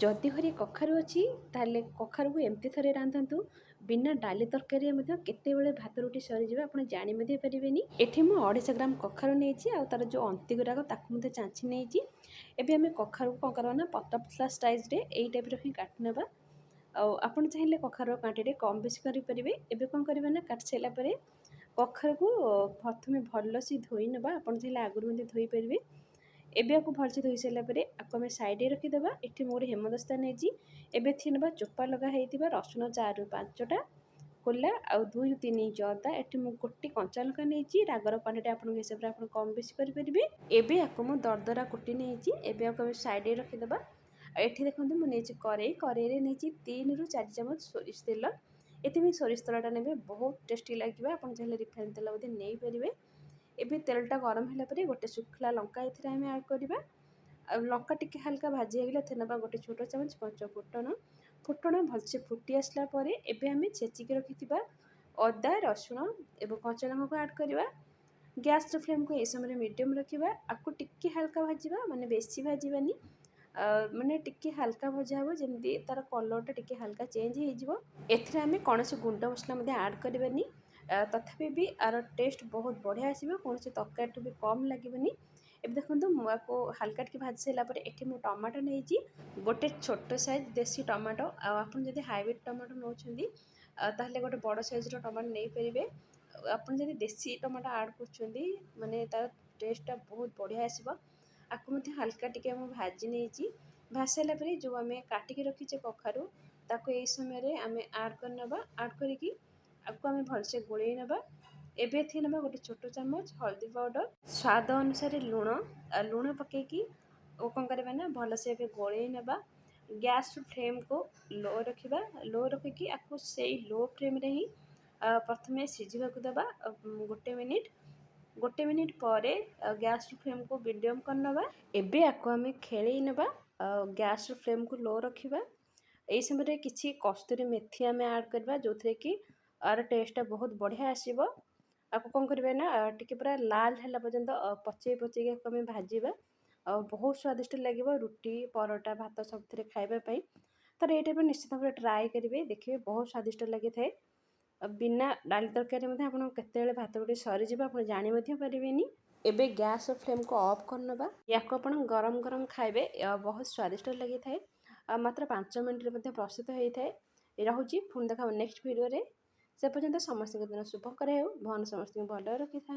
जदि घरे कखारु अच्छी ताले कखारु को एमती थरे रांधतु बिना डाली तरकारी केतेबेले भात रुटी सरीजा आप जाणी पारेनि। एठी मु 250 ग्राम कखारु नहीं आ तार जो अंति गुराक ताकू चाँची नहीं। एबे आम कखारु को कौन करना पतला पतला स्लाइस यही टाइप ही काटिना। आपड़ चाहिए कखार क्वांटिटी कम बेसी करेंगे। एबे कौन करना ना काटि सारापर कखारु को प्रथम भलसे धोई ना। आप आगुरी धोई पारे। एबे आपको भलसे धोई सारापर आपको आम साइड रखीदे। ये मोर हेमदस्ता नहीं। एबे थी ना चोपा लगाई रसुण 4 ରୁ 5टा कोला आउ 2 ରୁ 3 इंच अदा। ये मुझे गोटे कंचा लंका नहीं। रागर क्वांटिटी आप हिसाब से आप कम बेसी करेंगे। एबे आपको मुझे दरदरा कुटी नहीं। एबे आपको साइड रखीदे। ये देखो मुझे कड़े नहीं 3 ରୁ 4 ଚାମଚ सोरिष तेल। ये सोरिष तेलटा ने बहुत टेस्टी लगे। आप चाहिए रिफाइन तेल नहीं पारे। एबे तेलटा गरम है गोटे शुखला लंका ये आड करवा। लंका टिके हल्का भाजी होगा थे ना गोटे छोट चामच पंच फुटण फुटण भलसे फुटी आसला एबे आम छेचिक रखि अदा रसुण एवं कंचा लंका को आड करवा। गैस फ्लेम को यह समय मीडियम रखा। आपको टिके हल्का भाजवा माने बेसी भाजवानी माने टिके हल्का भजा हे जमी तार कलरटा टिके हल्का चेंज होमें कौन से गुंड मसला आड करवानी। तथापि भी आर टेस्ट बहुत बढ़िया आसो कौन से तरकारी भी कम लगे। अब देखो मुझको हल्का टी भाजी सारापर ये मुझे टमाटो नहीं गोटे छोट साइज देसी टमाटो। आप हाइब्रिड टमाटो नौ ताहले गोटे बड़ साइज टमाटो नहीं पारे। आप देसी टमाटो आड कर माने तार टेस्टा बहुत बढ़िया आसो। आपको हल्का टी भाजी नहीं भाजी सारापर जो आम काटिकी रखीचे कखारु ताको यही समय आम आड करना। आड करके आपको आम भलसे गोल ना। एबे थी ना गोटे छोट चामच हल्दी पाउडर स्वाद अनुसार लुण लुण पकईकी कौन करवा ना भलसे गोल ना। गैस फ्लेम को लो रखा। लो रखिकी आपको से लो फ्लेम रे ही प्रथम सीझा देवा गोटे मिनिट पर गैस फ्लेम को मीडियम करना। एबे आपको आम खेल ना गैस फ्लेम को लो रखा। यही समय किसी कस्तूरी मेथी आम आड करवा जो थे कि आर टेस्टा बहुत बढ़िया आसो। आपको कौन करवा ना टी पूरा लाल है पर्यंत पचे पचे आम भाजवा। बहुत स्वादिष्ट लगे रुटी परोटा भात सब खावाई। तर ये टाइप निश्चित भाव ट्राए करेंगे देखिए बहुत स्वादिष्ट लगी था। बिना डाली तरकारी आपते भात गोटे सरीज आप जानी पारेनि। एबे गैस फ्लेम को ऑफ करना। या गरम गरम खाइबे बहुत स्वादिष्ट लगी था। मात्र 5 मिनट प्रस्तुत होता है। रहुची पुणी देखा नेक्स्ट वीडियो रे। से पर्यंत समस्त दिन शुभकर हो भगवान समस्त भल रखि था।